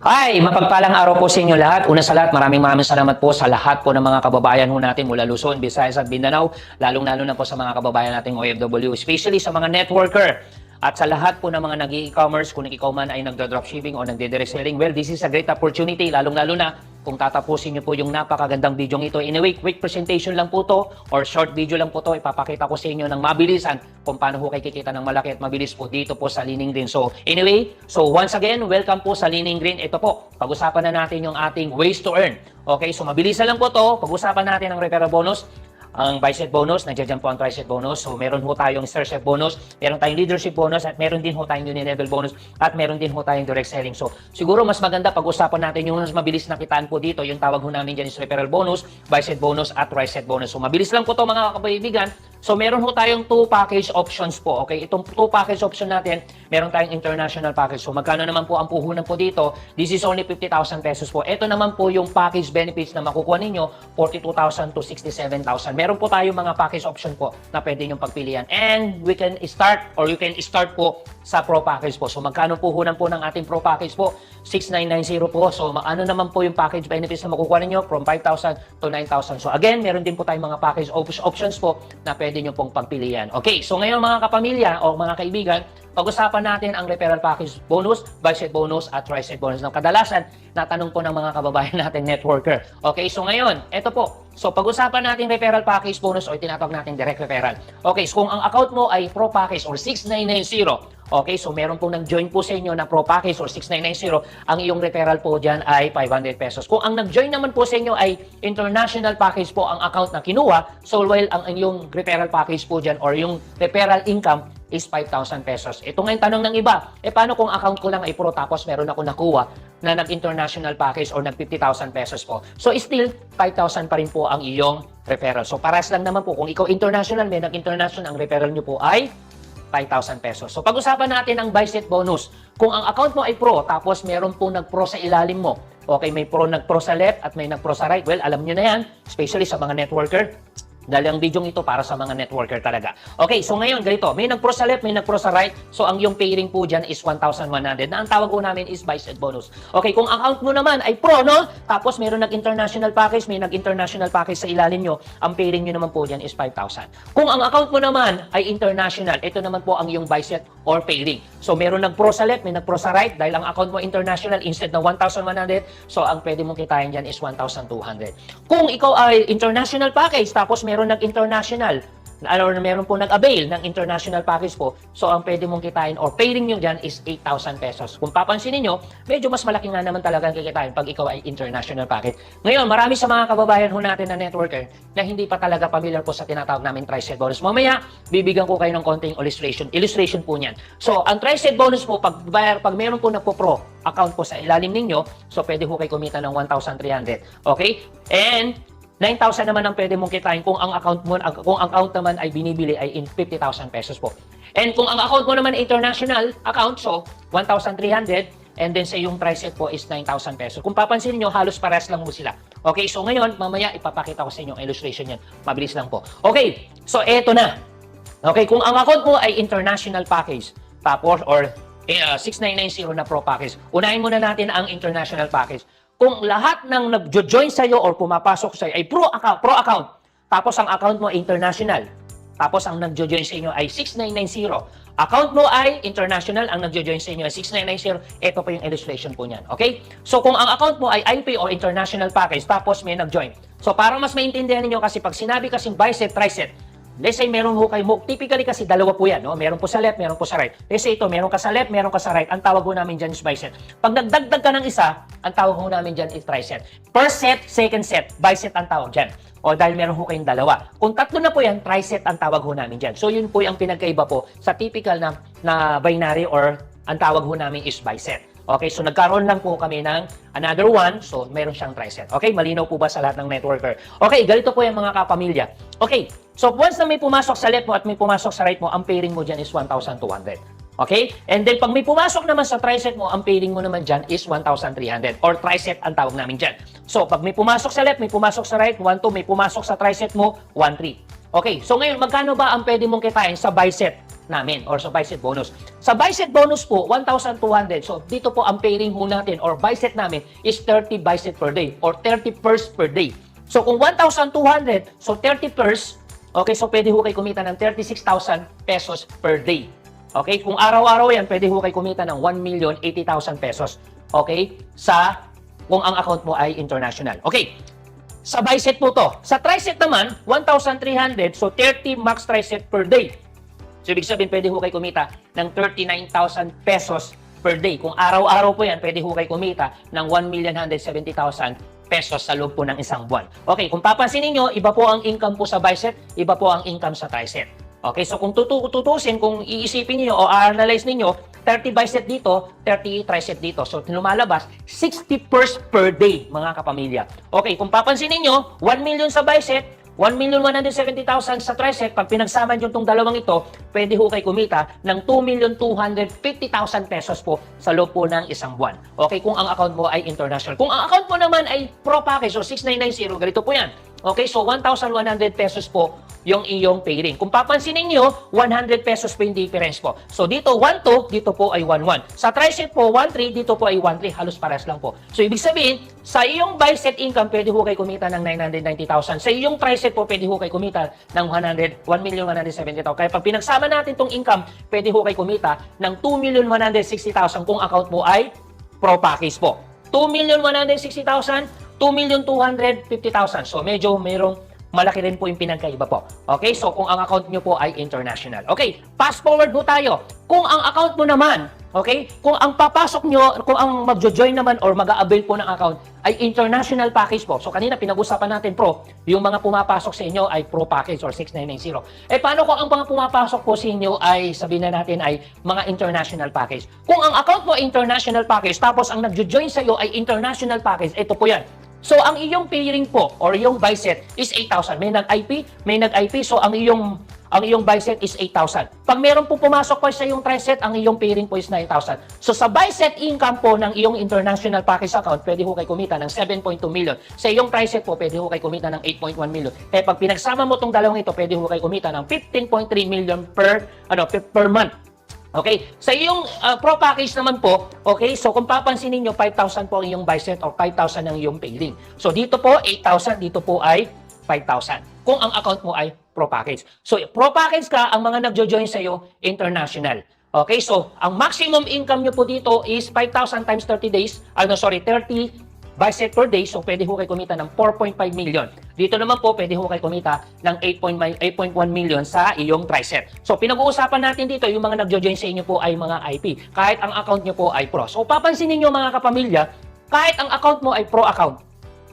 Hi! Mapagpalang araw po sa inyo lahat. Una sa lahat, maraming salamat po sa lahat po ng mga kababayan ho natin mula Luzon, Visayas at Mindanao. Lalong-lalo na po sa mga kababayan nating OFW, especially sa mga networker. At sa lahat po ng mga nag-e-commerce, kung ikaw man ay nagdo-dropshipping o nagde-direct selling, well, this is a great opportunity, lalong-lalo na kung tatapusin niyo po yung napakagandang video ito. Anyway, quick presentation lang po to or short video lang po to. Ipapakita ko sa inyo ng mabilisan kung paano ho kayo kikita ng malaki at mabilis po dito po sa Lining Green. So anyway, once again, welcome po sa Lining Green. Ito po, pag-usapan na natin yung ating ways to earn. Okay, so mabilisan lang po to. Pag-usapan natin ang referral bonus, ang bicep bonus, nandiyan po ang tricep bonus. So meron ho tayong star chef bonus, meron tayong leadership bonus, at meron din ho tayong uni-level bonus, at meron din ho tayong direct selling. So siguro mas maganda pag-usapan natin yung mas mabilis na kitaan po dito. Yung tawag ho namin dyan is referral bonus, bicep bonus, at tricep bonus. So mabilis lang po to mga kaibigan. So meron ho tayong 2 package options po. Okay, itong 2 package option natin, meron tayong international package. So magkano naman po ang puhunan po dito? This is only 50,000 pesos po. Ito naman po yung package benefits na makukuha ninyo, 42,000 to 67,000. Meron po tayong mga package option po na pwede nyo pagpilian. And we can start or you can start po sa Pro Package po. So magkano puhunan po ng ating Pro Package po? 6,990 po. So ano naman po yung package benefits na makukuha ninyo? From 5,000 to 9,000. So again, meron din po tayong mga package options po na pwede nyo pong pagpilian. Okay, so ngayon mga kapamilya o mga kaibigan, pag-usapan natin ang referral package bonus, bicep bonus, at tricep bonus. Kadalasan, natanong po ng mga kababayan natin networker. Okay, so ngayon, eto po. So pag-usapan natin referral package bonus o tinatawag natin direct referral. Okay, so kung ang account mo ay Pro Package or 6990, okay, so meron pong nag-join po sa inyo na Pro Package or 6990, ang iyong referral po dyan ay 500 pesos. Kung ang nag-join naman po sa inyo ay International Package po ang account na kinuha, so well, ang inyong referral package po dyan or yung referral income is 5,000 pesos. Ito nga yung tanong ng iba, paano kung account ko lang ay Pro tapos meron ako nakuha na nag-international package or nag-50,000 pesos po. So still, 5,000 pa rin po ang iyong referral. So paras lang naman po, kung ikaw international, may nag-international, ang referral nyo po ay 5,000 pesos. So pag-usapan natin ang bicep bonus. Kung ang account mo ay Pro, tapos meron po nag-Pro sa ilalim mo. Okay, may nag-Pro sa left at may nag-Pro sa right. Well, alam nyo na yan, especially sa mga networker. Dahil ang video ito para sa mga networker talaga. Okay, so ngayon ganito, may nag-Pro sa left, may nag-Pro sa right. So ang yung pay ring po dyan is 1,100 na ang tawag po namin is bicep bonus. Okay, kung ang account mo naman ay Pro, no? Tapos meron nag-international package, may nag-international package sa ilalim nyo, ang pay ring nyo naman po dyan is 5,000. Kung ang account mo naman ay international, ito naman po ang yung bicep or pay ring. So meron nag-Pro sa left, may nag-Pro sa right. Dahil ang account mo international, instead na 1,100, so ang pwede mong kitain dyan is 1,200. Kung ikaw ay international package, tapos meron nag-international, meron po nag-avail ng international package po, so ang pwede mong kitain or pay ring nyo dyan is 8,000 pesos. Kung papansinin nyo, medyo mas malaki nga naman talaga ang kikitain pag ikaw ay international package. Ngayon, marami sa mga kababayan ho natin na networker na hindi pa talaga familiar po sa tinatawag namin tricep bonus. Mamaya, bibigyan ko kayo ng konting illustration po niyan. So, ang tricep bonus po, pag meron po nagpo-pro account po sa ilalim ninyo, so pwede ho kayo kumita ng 1,300. Okay? And 9,000 naman ang pwede mong kitain kung ang account naman ay binibili ay in 50,000 pesos po. And kung ang account mo naman ay international account, so 1,300, and then sa iyong tricep po is 9,000 pesos. Kung papansin niyo, halos pares lang mo sila. Okay, so ngayon, mamaya ipapakita ko sa inyo ang illustration yan. Mabilis lang po. Okay, so eto na. Okay, kung ang account mo ay international package, tapos or 6990 na Pro Package, unahin muna natin ang international package. Kung lahat ng nag-join sa'yo or pumapasok sa'yo ay pro account, tapos ang account mo ay international, tapos ang nag-join sa inyo ay 6990, account mo ay international, ang nag-join sa inyo ay 6990, ito po yung illustration po niyan. Okay? So kung ang account mo ay IP or international package, tapos may nag-join. So para mas maintindihan niyo kasi pag sinabi kasing bicep, tricep, let's say meron ho kayo, typically kasi dalawa po yan, no? Meron po sa left, meron po sa right. Let's say ito, meron ka sa left, meron ka sa right. Ang tawag ho namin dyan is bicep. Pag nagdagdag ka ng isa, ang tawag ho namin dyan is tricep. First set, second set, bicep ang tawag dyan. O dahil meron ho kayong dalawa. Kung tatlo na po yan, tricep ang tawag ho namin dyan. So yun po yung pinagkaiba po sa typical na binary or ang tawag ho namin is bicep. Okay, so nagkaroon lang po kami ng another one, so meron siyang tricep. Okay, malinaw po ba sa lahat ng networker? Okay, ganito po yung mga kapamilya. Okay, so once na may pumasok sa left mo at may pumasok sa right mo, ang pairing mo dyan is 1,200. Okay? And then pag may pumasok naman sa tricep mo, ang pairing mo naman dyan is 1,300 or tricep ang tawag namin dyan. So pag may pumasok sa left, may pumasok sa right, 1,2, may pumasok sa tricep mo, 1,3. Okay, so ngayon magkano ba ang pwede mong kitain sa bicep namin or sa buy set bonus. Sa buy set bonus po, 1,200. So dito po ang pairing ho natin or buy set namin is 30 buy set per day or 30 pairs per day. So kung 1,200, so 30 pairs, okay, so pwede ho kayo kumita ng 36,000 pesos per day. Okay, kung araw-araw yan, pwede ho kayo kumita ng 1,080,000 pesos. Okay, kung ang account mo ay international. Okay, sa buy set po to. Sa try set naman, 1,300, so 30 max try set per day. So, ibig sabihin, pwede ho kayo kumita ng 39,000 pesos per day. Kung araw-araw po yan, pwede ho kayo kumita ng 1,170,000 pesos sa loob po ng isang buwan. Okay, kung papansinin nyo, iba po ang income po sa buy set, iba po ang income sa try set. Okay, so kung tutusin, kung iisipin niyo o analyze niyo, 30 buy set dito, 30 try set dito. So, lumalabas, 60 pairs per day, mga kapamilya. Okay, kung papansin niyo, 1 million sa buy set, 1,170,000 sa try set. Pag pinagsama niyo itong dalawang ito, pwede ho kayo kumita ng 2,250,000 pesos po sa loob po ng isang buwan. Okay, kung ang account mo ay international. Kung ang account mo naman ay pro package, so 6,990, ganito po yan. Okay, so 1,100 pesos po yung iyong pairing. Kung papansinin nyo, 100 pesos po yung difference po. So dito 1,2, dito po ay 1,1. Sa tri-set po, 1,3, dito po ay 1,3. Halos pares lang po. So ibig sabihin, sa iyong buy-set income, pwede ho kayo kumita ng 990,000. Sa iyong tri-set po, pwede ho kayo kumita ng 1,170,000. Kaya pag pinagsama natin itong income, pwede ho kayo kumita ng 2,160,000 kung account mo ay pro package po. 2,160,000, 2,250,000. So medyo mayroong malaki rin po yung pinagkaiba po. Okay? So, kung ang account nyo po ay international. Okay? Fast forward po tayo. Kung ang account mo naman, okay? Kung ang papasok nyo, kung ang magjo-join naman or mag-a-avail po ng account ay international package po. So, kanina pinag-usapan natin pro, yung mga pumapasok sa inyo ay pro package or 6,990. Eh, paano kung ang mga pumapasok po sa inyo ay, sabihin na natin, ay mga international package? Kung ang account mo ay international package, tapos ang nagjo-join sa iyo ay international package, ito po yan. So, ang iyong pairing po or yung buy set is 8,000. May nag-IP, so ang iyong buy set is 8,000. Pag meron po pumasok po sa iyong try set, ang iyong pairing po is 9,000. So, sa buy set income po ng iyong international package account, pwede ho kayo kumita ng 7.2 million. Sa iyong try set po, pwede ho kayo kumita ng 8.1 million. Kaya pag pinagsama mo itong dalawang ito, pwede ho kayo kumita ng 15.3 million per month. Okay, sa iyong pro package naman po, okay, so kung papansinin niyo 5,000 po ang iyong buy set or 5,000 ang iyong pairing. So dito po 8,000, dito po ay 5,000 kung ang account mo ay pro package. So pro package ka, ang mga nagjo-join sa iyo international. Okay, so ang maximum income niyo po dito is 5,000 times 30 days, 30 buy set per day, so pwede ho kayo kumita ng 4.5 million. Dito naman po, pwede ho kayo kumita ng 8.1 million sa iyong tri-set. So, pinag-uusapan natin dito, yung mga nagjo-join sa inyo po ay mga IP, kahit ang account nyo po ay pro. So, papansinin nyo mga kapamilya, kahit ang account mo ay pro account,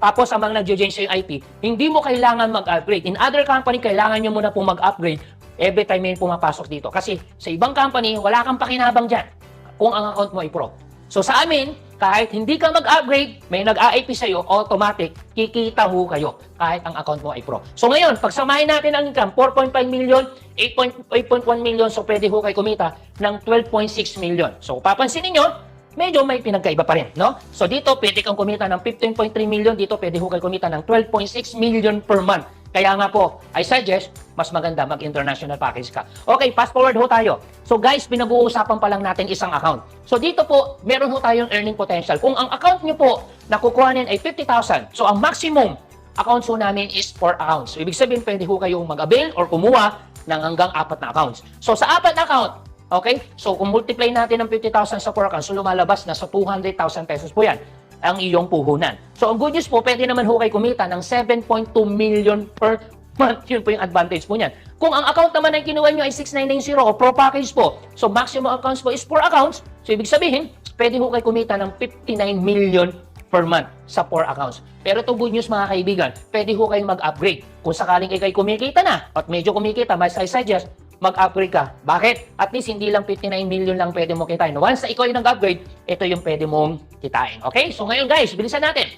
tapos ang mga nagjo-join sa yung IP, hindi mo kailangan mag-upgrade. In other company, kailangan nyo muna po mag-upgrade every time may pumapasok dito. Kasi sa ibang company, wala kang pakinabang dyan kung ang account mo ay pro. So, sa amin, kahit hindi ka mag-upgrade, may nag-AIP sa'yo, automatic, kikita ho kayo kahit ang account mo ay pro. So ngayon, pagsamahin natin ang income, 4.5 million, 8.1 million, so pwede ho kayo kumita ng 12.6 million. So papansinin nyo, medyo may pinagkaiba pa rin, no? So dito, pwede kang kumita ng 15.3 million, dito pwede ho kayo kumita ng 12.6 million per month. Kaya nga po, I suggest, mas maganda mag-international package ka. Okay, fast forward ho tayo. So guys, pinag-uusapan pa lang natin isang account. So dito po, meron ho tayong earning potential. Kung ang account nyo po nakukuhanin ay 50,000, so ang maximum accounts ho namin is 4 accounts. So ibig sabihin, pwede ho kayong mag-avail or kumuha ng hanggang 4 na accounts. So sa 4 na account, okay, so kung multiply natin ng 50,000 sa 4 accounts, so lumalabas na sa 200,000 pesos po yan ang iyong puhunan. So, ang good news po, pwede naman ho kayo kumita ng 7.2 million per month. Yun po yung advantage po niyan. Kung ang account naman ay kinuha nyo ay 6,990 o pro package po, so maximum accounts po is 4 accounts. So, ibig sabihin, pwede ho kayo kumita ng 59 million per month sa 4 accounts. Pero ito good news mga kaibigan, pwede ho kayong mag-upgrade. Kung sakaling kayo kumikita na, at medyo kumikita, mas I suggest, mag-upgrade ka. Bakit? At least hindi lang 59 million lang pwede mo kitain. Once na ikaw yung nag-upgrade, ito yung pwede mong kitain. Okay? So ngayon guys, bilisan natin.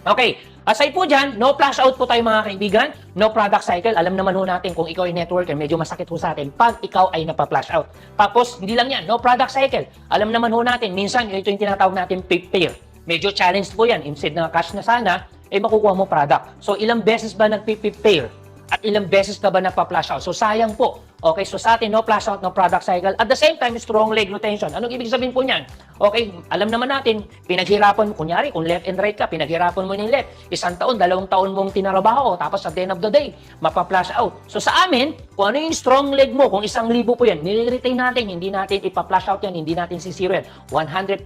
Okay. Aside po dyan, no flash out po tayo mga kaibigan. No product cycle. Alam naman ho natin kung ikaw ay networker, medyo masakit ho sa atin pag ikaw ay napa-flash out. Tapos, hindi lang yan. No product cycle. Alam naman ho natin, minsan ito yung tinatawag natin pay-pair. Medyo challenge po yan. Instead na cash na sana, eh makukuha mo product. So, ilang beses ba nag-pay-pair? At ilang beses ka ba nagpa-flash out? So, sayang po. Okay, so sa atin, no flash out, no product cycle. At the same time, strong leg retention. Anong ibig sabihin po niyan? Okay, alam naman natin, pinaghirapan mo, kunyari, kung left and right ka, pinaghirapan mo yung left. 1 taon, 2 taon mong tinarabaho, tapos at the end of the day, mapa-flash out. So sa amin, kung ano yung strong leg mo, kung 1,000 po yan, nire-retain natin, hindi natin ipa-flash out yan, hindi natin sisiro yan. 100%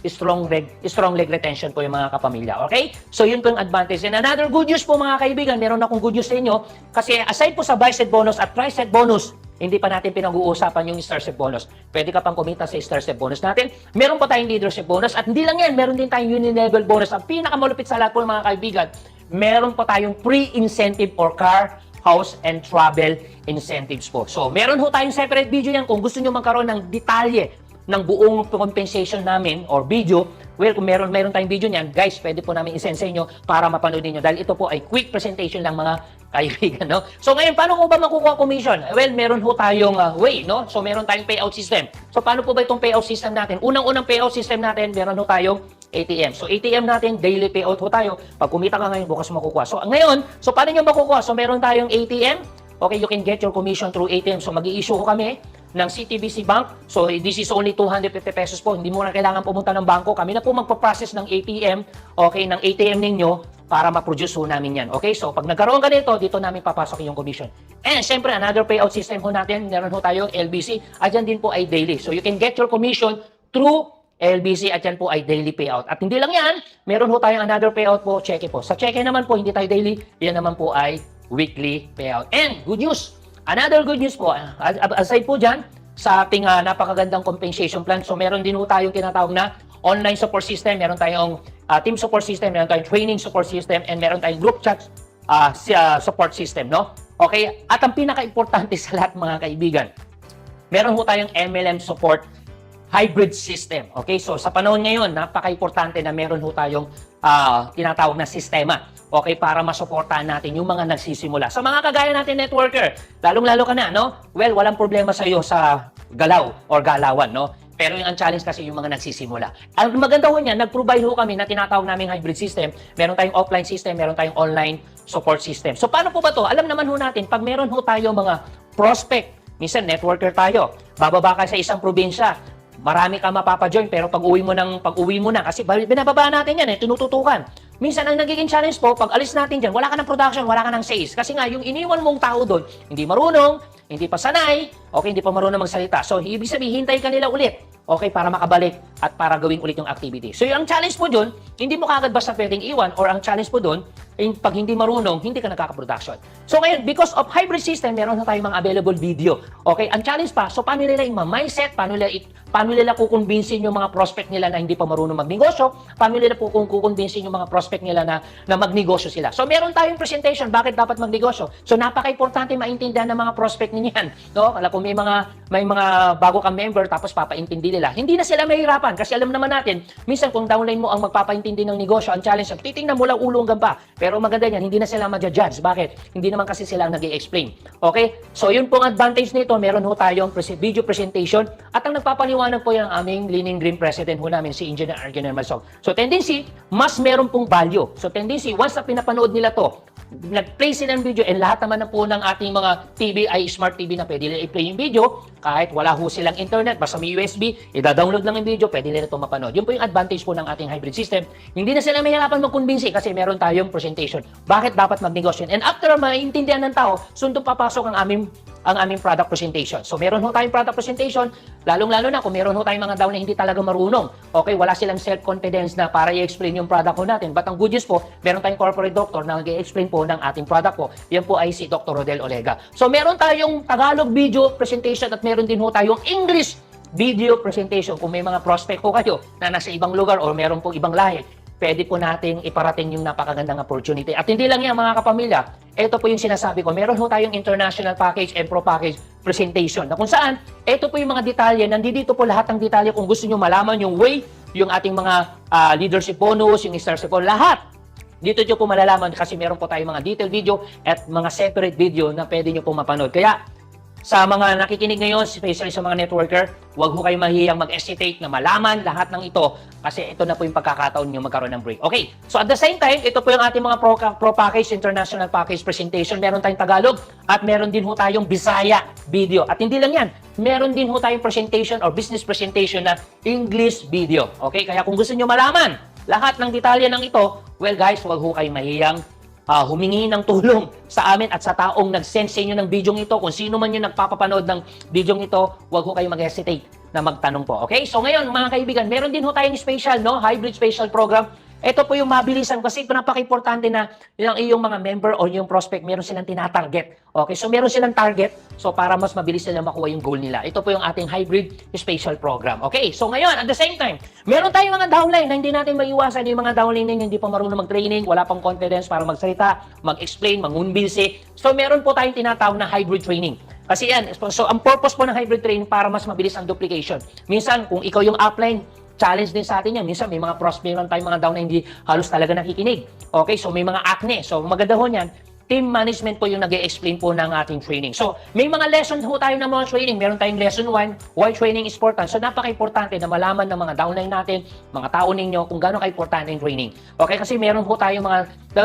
strong leg retention po yung mga kapamilya. Okay? So yun po yung advantage. And another good news po mga kaibigan, meron akong good news sa inyo, kasi aside po sa biset bonus at tricep bonus, hindi pa natin pinag-uusapan yung star step bonus. Pwede ka pang kumita sa star step bonus natin. Meron pa tayong leadership bonus at hindi lang yan, meron din tayong uni-level bonus. Ang pinakamalupit sa lahat po mga kaibigan, meron pa tayong pre-incentive or car, house, and travel incentives po. So, meron ho tayong separate video yan kung gusto nyo magkaroon ng detalye ng buong compensation namin or video. Well, kung meron tayong video niyan, guys, pwede po namin isend sa inyo para mapanood niyo dahil ito po ay quick presentation lang mga kaibigan, no? So ngayon, paano ko ba makukuha commission? Well, meron ho tayong way, no? So meron tayong payout system. So paano po ba itong payout system natin? Unang-unang payout system natin, meron ho tayong ATM. So ATM natin, daily payout ho tayo. Pag kumita ka ngayon, bukas makukuha. So ngayon, so paano nyo makukuha? So meron tayong ATM. Okay, you can get your commission through ATM. So mag-i-issue ko kami ng CTBC Bank. So this is only 250 pesos po. Hindi mo na kailangan pumunta ng bangko. Kami na po magpa-process ng ATM, okay, ng ATM ninyo para ma-produce ho namin yan. Okay, so pag nagkaroon ka nito, dito namin papasok yung commission. And syempre, another payout system ho natin, meron ho tayong LBC. At yan din po ay daily. So you can get your commission through LBC at yan po ay daily payout. At hindi lang yan, meron ho tayong another payout po, cheque po. Sa cheque naman po, hindi tayo daily, yan naman po ay weekly payout. And good news, another good news po, aside po dyan, sa ating napakagandang compensation plan, so meron din ho tayong tinatawag na online support system, meron tayong team support system, meron tayong training support system, and meron tayong group chat support system, no? Okay, at ang pinaka-importante sa lahat mga kaibigan, meron ho tayong MLM support hybrid system. Okay, so sa panahon ngayon, napaka-importante na meron ho tayong tinatawag na sistema. Okay, para masuportahan natin yung mga nagsisimula. Sa mga kagaya natin networker, lalong-lalo ka na, no? Well, walang problema sa iyo sa galaw or galawan, no? Pero yung ang challenge kasi yung mga nagsisimula. Ang maganda ho niyan, nag-provide ho kami na tinatawag naming hybrid system. Meron tayong offline system, meron tayong online support system. So paano po ba to? Alam naman ho natin, pag meron ho tayo mga prospect, minsan networker tayo, bababa ka sa isang probinsya, marami ka mapapa-join, pero pag uwi mo na, kasi binababa natin yan, tinututukan. Minsan, ang nagiging challenge po, pag alis natin dyan, wala ka ng production, wala ka ng sales. Kasi nga, yung iniwan mong tao doon, hindi marunong, hindi pa sanay, okay, hindi pa marunong magsalita. So, ibig sabihin, hintay ka nila ulit, okay, para makabalik at para gawin ulit yung activity. So, yung challenge po doon, hindi mo kagad basta pwedeng iwan, or ang challenge po doon, pag hindi marunong, hindi ka nakaka-production. So, ngayon, because of hybrid system, meron na tayong mga available video. Okay, ang challenge pa, so paano nila yung mindset, paano nila kukumbinsin yung mga prospect nila na hindi pa marunong magnegosyo, paano nila kukumbinsin yung mga prospect nila na magnegosyo sila. So, meron tayong presentation, bakit dapat magnegosyo. So, napaka-importante maintindihan ng mga prospect ninyan. No? Alam kung may mga bago kang member, tapos papaintindi nila. Hindi na sila mahirapan, kasi alam naman natin, minsan kung downline mo ang magpapaintindi ng negosyo, ang challenge, titingnan mo lang ulo hanggang pa. Pero maganda yan, hindi na sila ma-judge. Bakit? Hindi naman kasi sila nag-i-explain. Okay? So, yun pong advantage nito. Meron ho tayong video presentation. At ang nagpapaliwanag po yung aming Leaning Green President ho namin, si Engineer Argen Malsog. So, tendency, mas meron pong value. So, tendency, once na pinapanood nila to, nag-play sila ng video, and lahat naman na po ng ating mga TV ay smart TV na pwede nila i-play yung video, kahit wala ho silang internet, basta may USB, i-download lang yung video, pwede nila ito mapanood. Yun po yung advantage po ng ating hybrid system. Hindi na sila mahirapan mag-convince kasi meron tayong presentation. Bakit dapat mag-negosyo? And after maintindihan ng tao, sundo papasok ang aming product presentation. So, meron ho tayong product presentation, lalong-lalo na kung meron ho tayong mga down na hindi talaga marunong. Okay, wala silang self-confidence na para i-explain yung product ho natin. But ang good news po, meron tayong corporate doctor na nag-i-explain po ng ating product po. Yan po ay si Dr. Rodel Olega. So, meron tayong Tagalog video presentation at meron din ho tayong English video presentation. Kung may mga prospect po kayo na nasa ibang lugar o meron po ibang lahi, pwede po nating iparating yung napakagandang opportunity. At hindi lang yan mga kapamilya, ito po yung sinasabi ko, meron ho tayong international package and pro package presentation na kung saan, ito po yung mga detalye, nandito po lahat ng detalye kung gusto nyo malaman yung way, yung ating mga leadership bonus, yung starship bonus, lahat. Dito nyo po malalaman kasi meron po tayong mga detailed video at mga separate video na pwede nyo po mapanood. Kaya, sa mga nakikinig ngayon, especially sa mga networker, huwag ho kayo mahiyang mag-hesitate na malaman lahat ng ito kasi ito na po yung pagkakataon nyo magkaroon ng break. Okay, so at the same time, ito po yung ating mga pro package, international package presentation. Meron tayong Tagalog at meron din ho tayong Bisaya video. At hindi lang yan, meron din ho tayong presentation or business presentation na English video. Okay, kaya kung gusto nyo malaman lahat ng detalye ng ito, well guys, huwag ho kayo mahiyang humingi ng tulong sa amin at sa taong nag-send sa inyo ng video ito. Kung sino man yung nagpapapanood ng video ito, huwag ho kayo mag-hesitate na magtanong po. Okay? So ngayon, mga kaibigan, meron din ho tayong special, no? Hybrid special program. Ito po yung mabilisan kasi napaka-importante na yung iyong mga member o yung prospect, meron silang tinatarget. Okay? So meron silang target, so para mas mabilis nila makuha yung goal nila. Ito po yung ating hybrid special program. Okay? So ngayon, at the same time, meron tayong mga downline na hindi natin maiiwasan yung mga downline na hindi pa marunong mag-training, wala pang confidence para magsalita, mag-explain, mangunbilsi. So meron po tayong tinatawag na hybrid training. Kasi yan, so ang purpose po ng hybrid training para mas mabilis ang duplication. Minsan, kung ikaw yung upline, challenge din sa atin yan. Minsan may mga prospect lang tayong mga down na hindi halos talaga nakikinig. Okay, so may mga acne. So maganda ho yan. Team management po yung nag-e-explain po ng ating training. So may mga lesson ho tayo ng mga training. Meron tayong lesson 1, why training is important. So napaka-importante na malaman ng mga downline natin, mga tao ninyo, kung gaano ka-importante yung training. Okay, kasi meron ho tayong mga,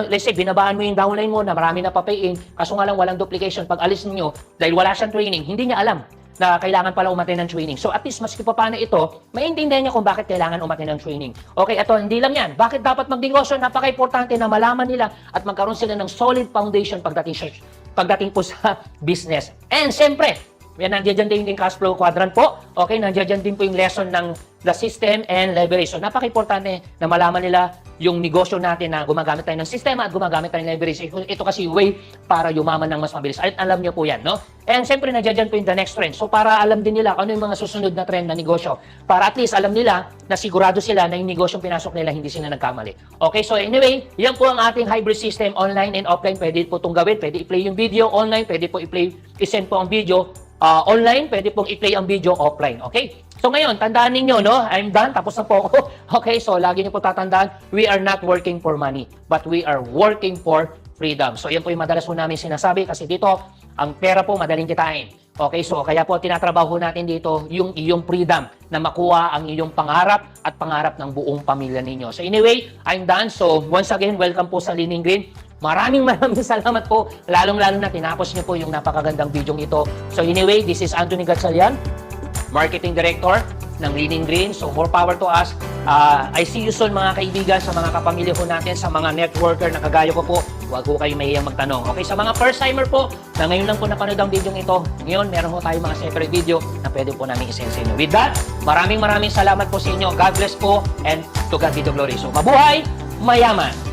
let's say, binabaan mo yung downline mo na marami na papayin, kaso nga lang walang duplication. Pag alis niyo dahil wala siyang training, hindi niya alam na kailangan pala umatin ng training. So at least maski pa paano ito, maintindihan niya kung bakit kailangan umatin ng training. Okay, ito hindi lang yan. Bakit dapat magnegosyo? Napaka-importante na malaman nila at magkaroon sila ng solid foundation pagdating po sa business. And siyempre, yan, nandiyan din yung cash flow quadrant po. Okay, nandiyan din po yung lesson ng the system and leverage. So napaka-importante na malaman nila yung negosyo natin na gumagamit tayo ng sistema at gumagamit tayo ng leverage. Ito kasi way para yumaman ng mas mabilis. At alam niyo po yan, no? And siyempre, nandiyan po yung the next trend. So para alam din nila kung ano yung mga susunod na trend na negosyo. Para at least alam nila na sigurado sila na yung negosyo pinasok nila, hindi sila nagkamali. Okay, so anyway, yan po ang ating hybrid system, online and offline. Pwede po itong gawin. Pwede i-play yung video online. Pwede po i-send po ang video online, pwede pong i-play ang video offline. Okay? So ngayon, tandaan ninyo, no? I'm done. Tapos na po ako. Okay? So lagi niyo po tatandaan, we are not working for money, but we are working for freedom. So yan po yung madalas po namin sinasabi kasi dito, ang pera po madaling kitain. Okay? So kaya po tinatrabaho natin dito yung iyong freedom na makuha ang iyong pangarap at pangarap ng buong pamilya ninyo. So anyway, I'm done. So once again, welcome po sa Lining Green. Maraming salamat po. Lalong-lalo na tinapos niyo po yung napakagandang video ito. So anyway, this is Anthony Gatchalian, Marketing Director ng Lining Green. So more power to us. I see you soon mga kaibigan, sa mga kapamilya po natin, sa mga networker na kagaya ko po. Huwag po kayo mahiyang magtanong. Okay, sa mga first timer po na ngayon lang po napanood ang video ito, ngayon meron po tayo mga separate video na pwede po namin isend sa inyo. With that, maraming salamat po sa inyo. God bless po and to God be the glory. So mabuhay, mayaman!